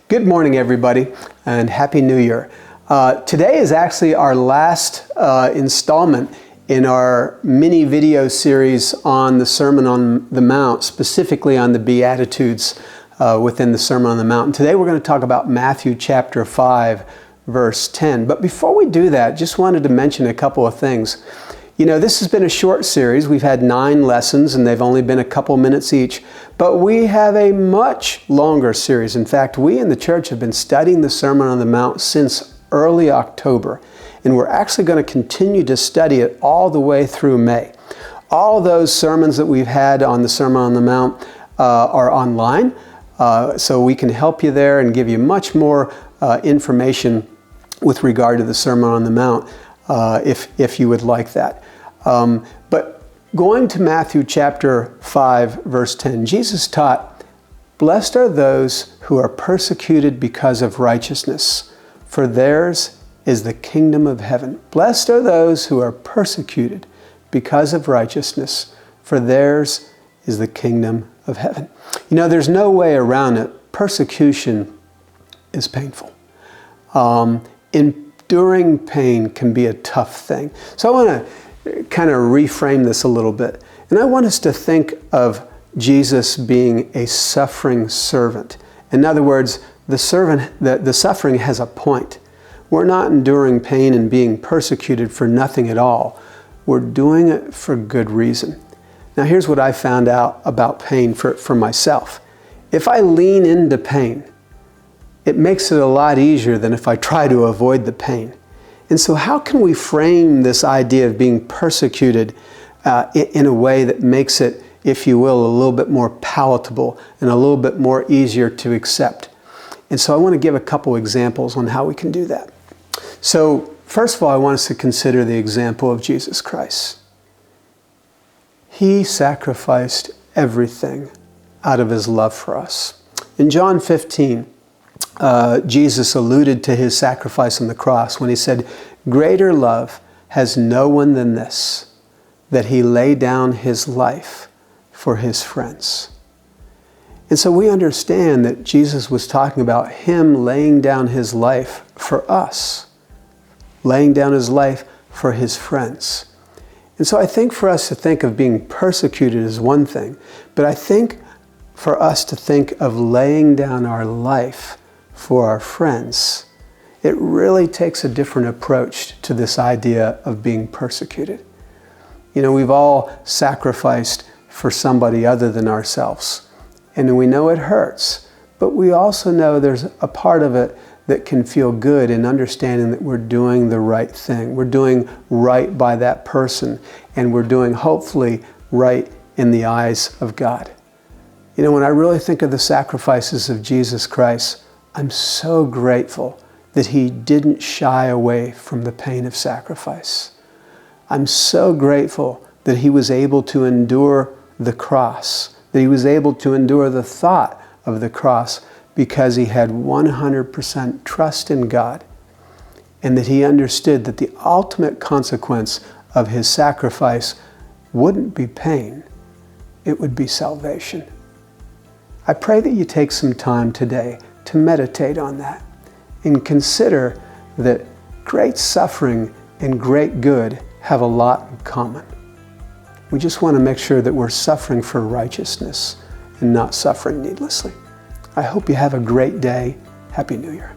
Good morning, everybody, and Happy New Year. Today is actually our last installment in our mini video series on the Sermon on the Mount, specifically on the Beatitudes within the Sermon on the Mount. And today we're going to talk about Matthew chapter 5, verse 10. But before we do that, just wanted to mention a couple of things. You know, this has been a short series. We've had 9 lessons and they've only been a couple minutes each. But we have a much longer series. In fact, we in the church have been studying the Sermon on the Mount since early October. And we're actually going to continue to study it all the way through May. All those sermons that we've had on the Sermon on the Mount are online. So we can help you there and give you much more information with regard to the Sermon on the Mount if you would like that. But going to Matthew chapter 5, verse 10, Jesus taught, "Blessed are those who are persecuted because of righteousness, for theirs is the kingdom of heaven." Blessed are those who are persecuted because of righteousness, for theirs is the kingdom of heaven. You know, there's no way around it. Persecution is painful. Enduring pain can be a tough thing. So I want to kind of reframe this a little bit. And I want us to think of Jesus being a suffering servant. In other words, the suffering has a point. We're not enduring pain and being persecuted for nothing at all. We're doing it for good reason. Now here's what I found out about pain for myself. If I lean into pain, it makes it a lot easier than if I try to avoid the pain. And so how can we frame this idea of being persecuted in a way that makes it, if you will, a little bit more palatable and a little bit more easier to accept? And so I want to give a couple examples on how we can do that. So first of all, I want us to consider the example of Jesus Christ. He sacrificed everything out of his love for us. In John 15, Jesus alluded to his sacrifice on the cross when he said, "Greater love has no one than this, that he lay down his life for his friends." And so we understand that Jesus was talking about him laying down his life for us, laying down his life for his friends. And so I think for us to think of being persecuted is one thing, but I think for us to think of laying down our life for our friends, it really takes a different approach to this idea of being persecuted. You know, we've all sacrificed for somebody other than ourselves. And we know it hurts, but we also know there's a part of it that can feel good in understanding that we're doing the right thing. We're doing right by that person, and we're doing hopefully right in the eyes of God. You know, when I really think of the sacrifices of Jesus Christ, I'm so grateful that he didn't shy away from the pain of sacrifice. I'm so grateful that he was able to endure the cross, that he was able to endure the thought of the cross because he had 100% trust in God, and that he understood that the ultimate consequence of his sacrifice wouldn't be pain, it would be salvation. I pray that you take some time today to meditate on that and consider that great suffering and great good have a lot in common. We just want to make sure that we're suffering for righteousness and not suffering needlessly. I hope you have a great day. Happy New Year.